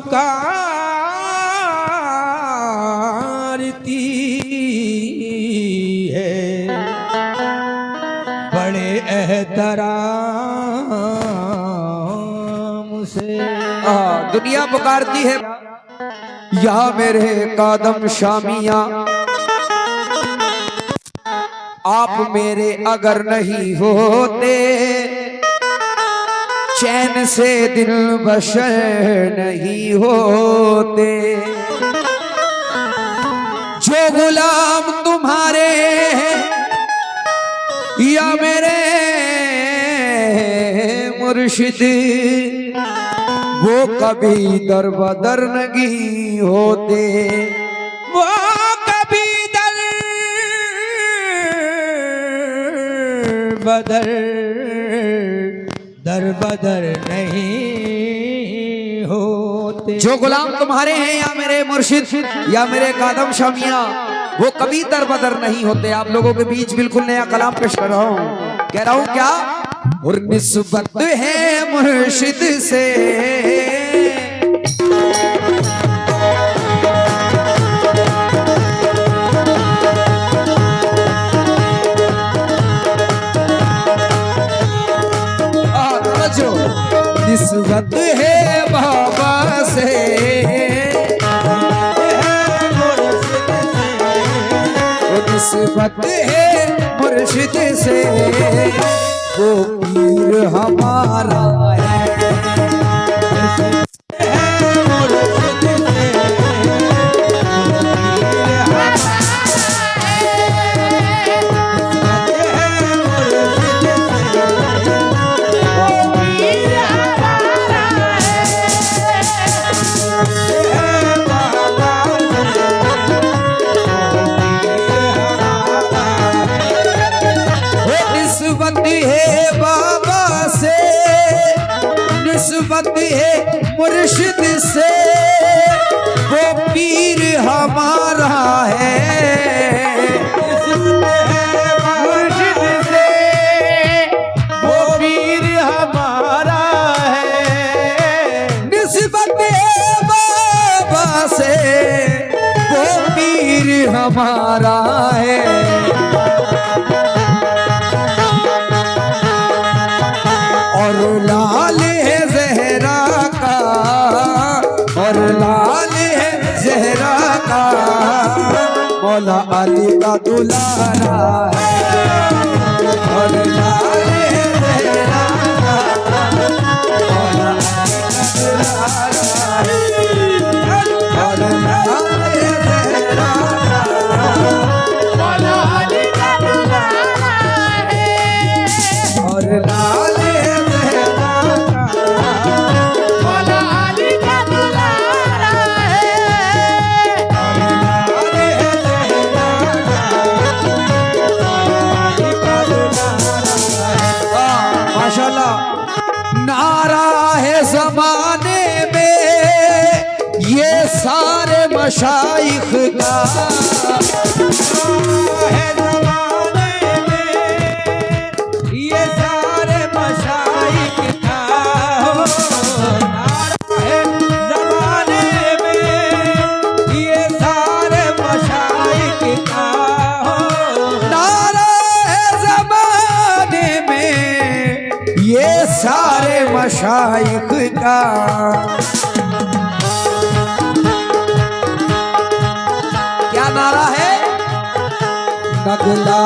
पुकारती है बड़े एहतराम से। दुनिया पुकारती है या मेरे कादम शामिया, आप मेरे अगर नहीं होते चैन से दिल बशर नहीं होते। जो गुलाम तुम्हारे या मेरे मुर्शिद, वो कभी दर बदर नहीं होते। वो कभी दर बदर नहीं होते। जो गुलाम तुम्हारे हैं या मेरे मुर्शिद या मेरे कादम शामिया, वो कभी दर बदर नहीं होते। आप लोगों के बीच बिल्कुल नया कलाम पेश कर रहा हूं। कह रहा हूं क्या, और निस्बत है मुर्शिद से निस्बत है बाबा से, निस्बत है मुर्शिद से, वो पीर हमारा है। निस्बत है मुर्शिद से, वो पीर हमारा है। मुर्शिद से वो पीर हमारा है। निस्बत है बाबा से, वो पीर हमारा है। और लाल है ज़हरा का, और लाल है ज़हरा का, मौला अली का दुलारा है। और लाल है ज़हरा का, मौला अली का दुलारा है। और लाल है ज़हरा का, मौला अली का दुलारा है। और लाल नारा है ज़माने में ये सारे मशाइख का, है ज़माने में ये सारे मशाइख का। नारा है ज़माने में ये सारे मशाइख का। नारा है ज़माने में ये सारे मशाइख का। क्या नारा है? नगला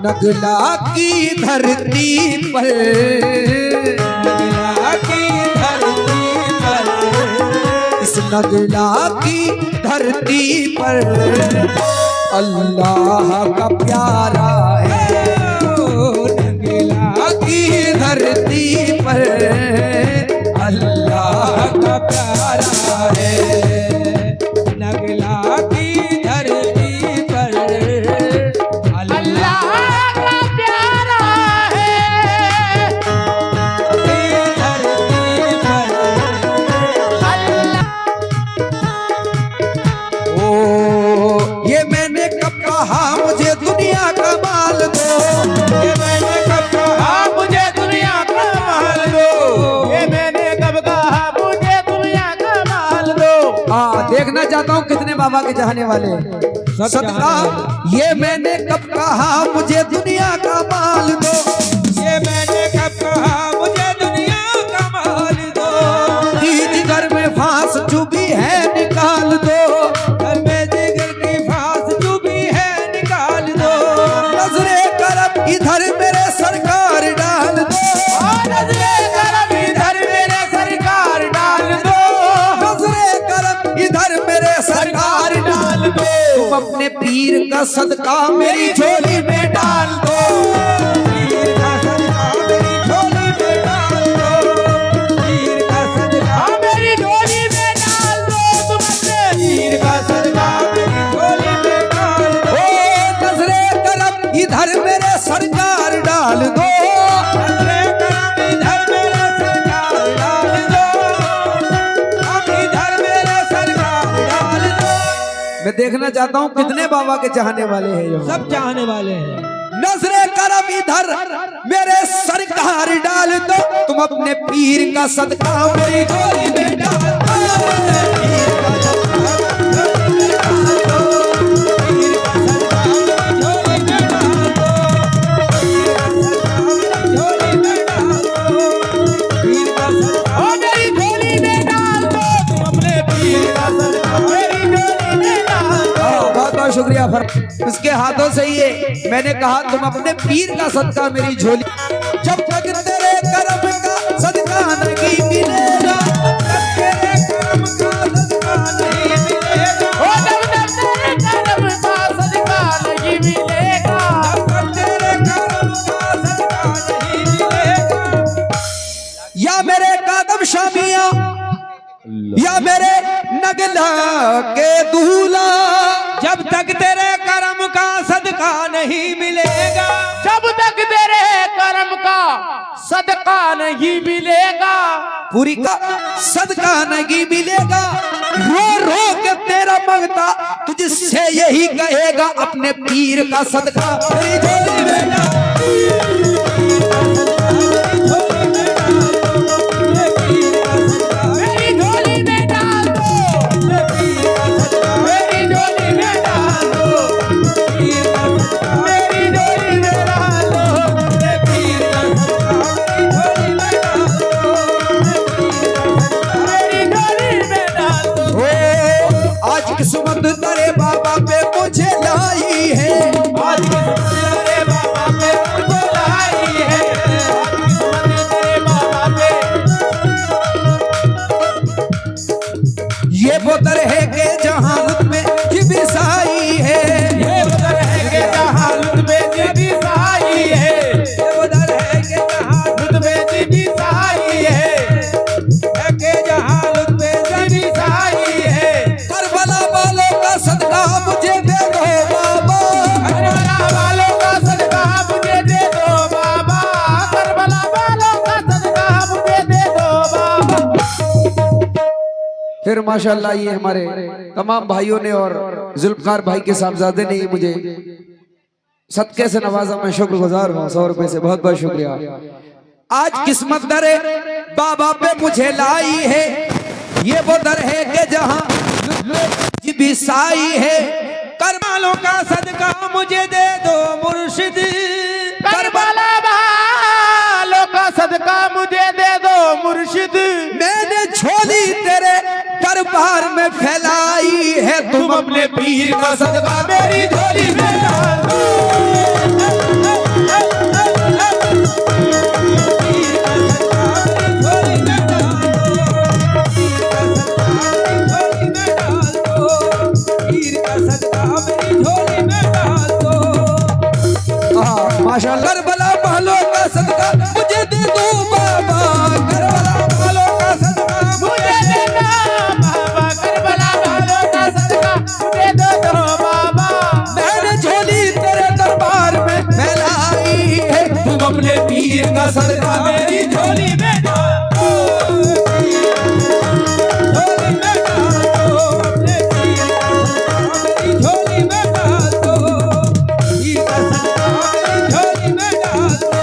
नगला की धरती पर, नगला की धरती पर, इस नगला की धरती पर अल्लाह का प्यारा है। नगला की धरती पर अल्लाह का प्यारा है। नगला की धरती पर अल्लाह का प्यारा है। धरती पर अल्लाह। ओ ये मैंने कब कहा, मुझे दुनिया का माल दो। बाबा के चाहने वाले सदका ये मैंने कब कहा मुझे दुनिया का माल दो, ये मैंने कब कहा मुझे दुनिया का माल दो, तीज घर में फांस चुभी है निकाल दो, घर में जिगर की फांस चुभी है निकाल दो, नजरे करम इधर मेरे सरकार डाल दो, नजरे करम इधर मेरे सरकार डाल दो, नजरे करम इधर मेरे सरकार डाल दो, तुम अपने पीर का सदका मेरी झोली में डाल दो, पीर का सदका मेरी झोली में डाल दो, पीर का सदका मेरी झोली में डाल दो, तुम अपने पीर का सदका मेरी झोली में डाल दो, ओ नजरे करम इधर मेरे सरकार डाल दो, नजरे करम इधर मेरे सरकार डाल दो, हम इधर मेरे सरकार डाल दो। मैं देखना चाहता हूँ कितने बाबा के चाहने वाले हैं यहाँ। सब चाहने वाले हैं। नजरे करम इधर मेरे सरकार डाल दो, तुम अपने पीर का सदका मेरी झोली में डाल दो, पीर का सदका मेरी झोली में डाल दो, पीर का सदका मेरी झोली में डाल दो, पीर का सदका मेरी झोली में डाल दो, पीर का सदका मेरी झोली में डाल दो, तुम अपने पीर का सदका मेरी झोली में डाल दो। बहुत बहुत शुक्रिया उसके हाथों से ये मैंने कहा तुम अपने पीर का सदका मेरी झोली, जब तक तेरे करम का सदका नहीं मिलेगा, जब तेरे कर्म का सदका नहीं मिलेगा, ओ जब तक तेरे कर्म का सदका नहीं मिलेगा, जब तक तेरे कर्म का सदका नहीं मिलेगा, या मेरे कादम शामिया या मेरे नगला के दूल्हा, जब तक तेरे कर्म का सदका नहीं मिलेगा, जब तक तेरे कर्म का सदका नहीं मिलेगा, पूरी का सदका नहीं मिलेगा, रो रो के तेरा मंगता तुझसे यही कहेगा अपने पीर का सदका मेरी झोली में डाल। मेरी झोली में डाल दो, मेरी झोली में डाल दो, मेरी झोली में डाल दो, पीर का सदका मेरी झोली में डाल दो, मेरी झोली में डाल दो। ओ आज किस्मत तेरे बाबा पे मुझे लाई है, आज किस्मत तेरे बाबा पे मुझे लाई है, आज किस्मत तेरे बाबा पे ये वो दर है के जहां में बिसाई है, ये उधर है के जहां रुतबे जी साई है, ये उधर है के जहां रुतबे जी साई है के जहां रुतबे जी साई है, करबला वालों का सदका मुझे दे दो बाबा, करबला वालों का सदका मुझे दे दो बाबा, करबला वालों का सदका मुझे दे दो बाबा। फिर माशाल्लाह ये हमारे तमाम भाइयों ने और जुल्फकार भाई के साहबजादे ने ये मुझे सदके से नवाजा, मैं शुक्रगुजार हूँ 100 रुपए से, बहुत बहुत शुक्रिया। आज किस्मत दरे बाबा पे मुझे लाई है, ये वो दर है कि जहाँ भी साई है, करबला का सदका मुझे दे दो मुर्शिद, करबला वालों का सदका मुझे दे दो मुर्शिद, मैंने झोली तेरे दरबार में फैलाई है, तुम अपने पीर का सदका मेरी झोली में डाल दो, पीर का सदका मेरी झोली में डाल दो, पीर का सदका मेरी झोली में डाल दो, माशाल्लाह। करबला वालों का सदका मुझे दे दो बाबा, करबला वालों का सदका मुझे दे दो बाबा, करबला वालों का सदका मुझे दे दो बाबा, मैंने झोली तेरे दरबार में फैलाई है, तुम अपने पीर का सदका मेरी झोली में डाल दो, झोली में डाल दो, अपने पीर का सदका मेरी झोली में डाल दो, पीर का सदका मेरी झोली में डाल दो।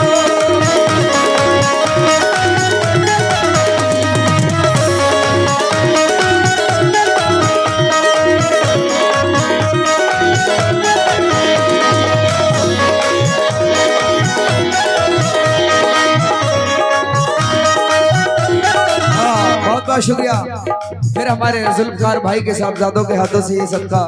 बहुत शुक्रिया। फिर हमारे जुल्फकार भाई के साहबजादों के हाथों से ये सदका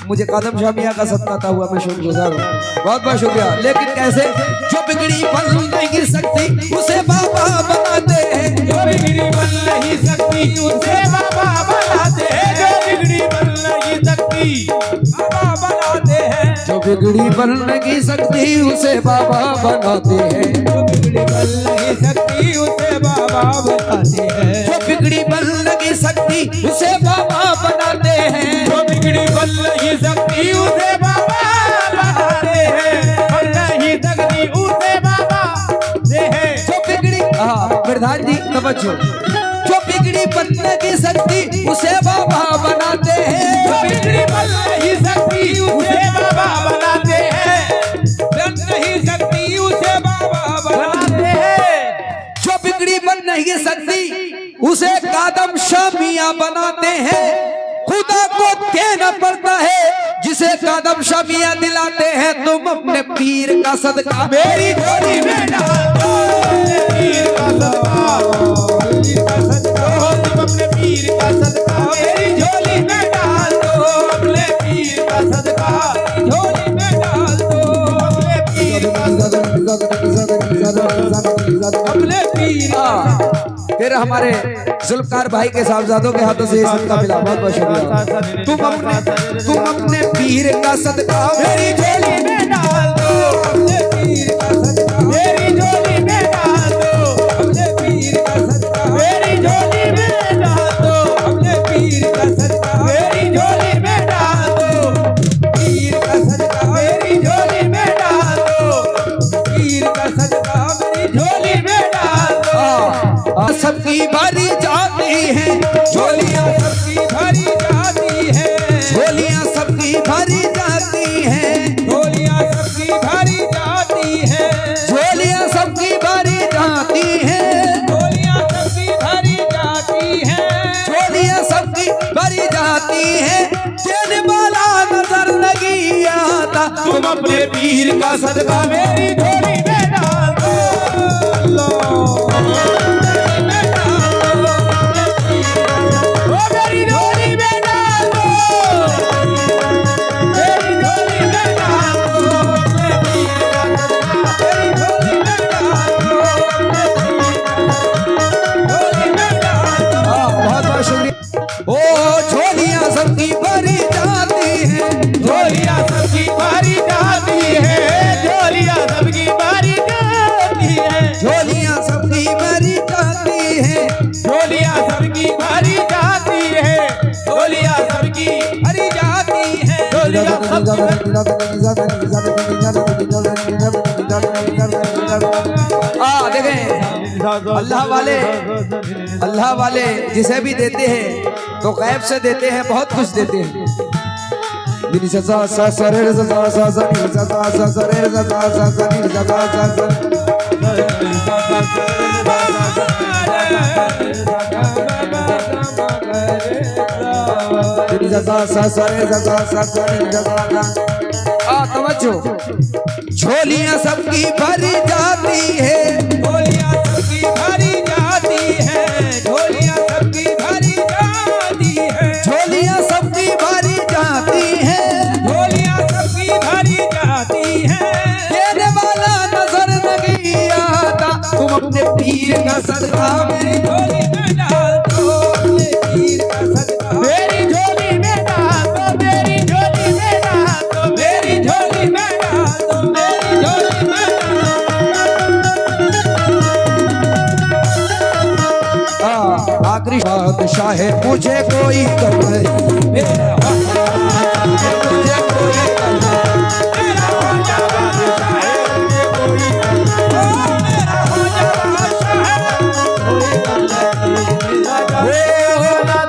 मुझे कादम शामिया का सदका था हुआ, मैं शुक्रगुजार हूँ। बहुत बहुत शुक्रिया। लेकिन कैसे? जो बिगड़ी बन नहीं सकती उसे बाबा बनाते हैं, जो बिगड़ी बन नहीं सकती उसे बाबा बनाते हैं, जो बिगड़ी बन नहीं सकती बाबा बनाते हैं, जो बिगड़ी बन नहीं सकती उसे बाबा बनाते हैं, जो बिगड़ी बन नहीं सकती उसे बाबा बनाते हैं, जो बिगड़ी बन नहीं सकती उसे बाबा बनाते हैं, जो बिगड़ी बन नहीं सकती उसे बाबा बनाते हैं, बन नहीं सकती उसे बाबा दे हैं, जो बिगड़ी प्रधान जी तवज्जो, जो बिगड़ी बन नहीं सकती उसे बाबा बनाते हैं, जो बिगड़ी बन नहीं सकती उसे बाबा बनाते हैं, बन नहीं सकती उसे बाबा बनाते हैं, जो बिगड़ी बन नहीं सकती उसे कादम शामिया बनाते हैं। खुदा को देना पड़ता है जिसे कादम शामिया दिलाते हैं। तुम अपने पीर का सदका मेरी झोली में डाल दो, पीर का सदका, पीर का सदका, तुम अपने पीर का सदका मेरी झोली में डाल दो, अपने पीर का सदका झोली में डाल दो, अपने पीर का अपने पीर का। फिर हमारे जुल्फकार भाई के साहबजादों के हाथों से ये सदका मिला। बहुत बहुत शुक्रिया। तुम अपने पीर का सदका मेरी झोली में डाल दो, अपने पीर का सदका मेरी झोली में डाल दो, अपने पीर का सदका मेरी झोली में डाल दो, अपने पीर का सदका मेरी झोली में डाल दो, पीर का सदका मेरी झोली में डाल दो, पीर का सदका मेरी झोली में डाल दो। सबकी बारी जाती है झोलियां सबकी भरी जाती है, झोलियां सबकी भरी जाती है, झोलियां सबकी भरी जाती है, झोलियां सबकी भरी जाती है, झोलियां सबकी भरी जाती है, झोलियां सबकी भरी जाती है। देने वाला नजर नहीं आता तुम अपने पीर का सदका मेरी झोली में डाल दो, ओ मेरी झोली में डाल दो, मेरी झोली में डाल दो, अपने पीर का सदका मेरी झोली में डाल दो, अपने पीर का झोली में डाल दो। बहुत बहुत शुक्रिया। ओ झोलियां सबकी भरी जाती है, झोलियां सबकी भरी जाती है, झोलियां सबकी भरी जाती है, झोलियां सबकी भरी जाती है, झोलियां सबकी भरी जाती है, झोलियां सबकी भरी जाती है, झोलियां सबकी देखें अल्लाह वाले जिसे भी देते हैं तो गैब से देते हैं, बहुत कुछ देते हैं। तवज्जो, झोलियां सबकी भरी जाती है, झोलियां सबकी भरी जाती है, झोलियां सबकी भरी जाती है, झोलियां सबकी भरी जाती है, झोलियां सबकी भरी जाती है, देने वाला नजर नहीं आता तुम अपने पीर का सदका मेरी झोली में डाल दो, अपने पीर का सदका मेरी झोली में डाल दो, मेरी झोली में डाल दो, मेरी झोली में डाल दो, मेरी झोली में आखिरी बादशाह है मुझे कोई कम नहीं, मेरा मुझे कोई कम नहीं, मेरा हो जा बादशाह है, मुझे कोई कम नहीं, मेरा हो जा बादशाह है, कोई कम नहीं,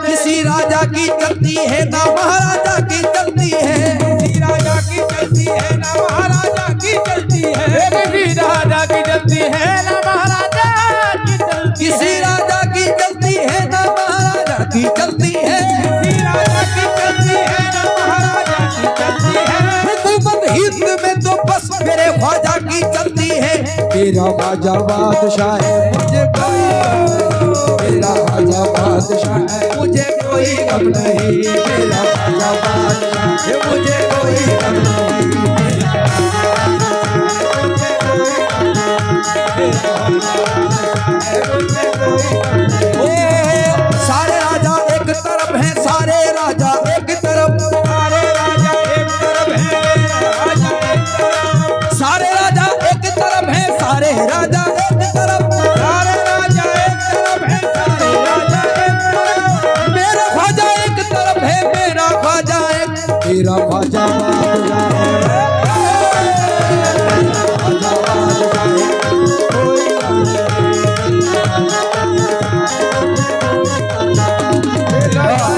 किसी राजा की चलती है ना महाराजा की चलती है, किसी राजा की चलती है ना महाराजा की चलती है, किसी राजा की चलती है ना महाराजा की चलती है, किसी राजा की चलती है ना महाराजा की चलती है, किसी राजा की चलती है ना महाराजा की चलती है, हुकूमत हिंद में तो बस मेरे ख्वाजा की चलती है, मेरा ख्वाजा बादशाह है मुझे कोई मेरा राजा बादशाह है, मुझे कोई गम नहीं, मेरा राजा बादशाह है, मुझे कोई गम नहीं, मेरा ओ सारे राजा एक तरफ हैं, सारे राजा एक तरफ, सारे राजा एक तरफ है, राजा एक तरफ, सारे राजा एक तरफ हैं, सारे राजा एक तरफ, सारे राजा एक तरफ है, सारे राजा एक तरफ, मेरा ख्वाजा एक तरफ है, मेरा ख्वाजा एक, मेरा ख्वाजा बादशाह है, ख्वाजा बादशाह है, कोई गम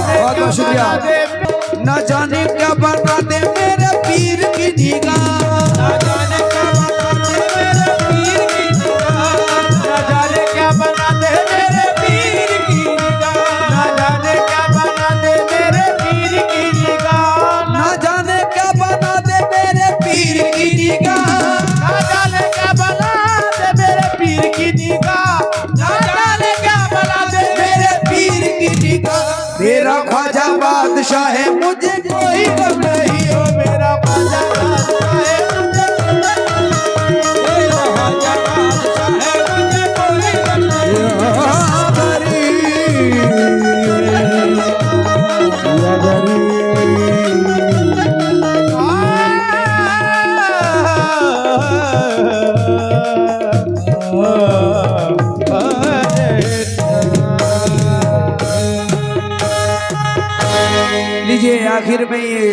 बहुत बहुत शुक्रिया। न जाने क्या बता दे मेरे पीर की निगाह, ना जाने क्या बना दे मेरे पीर की निगाह, ना जाने क्या बना दे मेरे पीर की निगाह, ना जाने क्या बना दे मेरे पीर की निगाह, न जाने क्या बना दे मेरे पीर की निगाह, ना जाने क्या बना दे मेरे पीर की निगाह, ना जाने क्या बना दे मेरे पीर की निगाह, मेरा ख्वाजा बादशाह है, मुझे कोई गम नहीं, ओ मेरा ख्वाजा बादशाह है, मुझे मेरा ख्वाजा बादशाह है, मुझे कोई गम नहीं। लीजिए आखिर में ये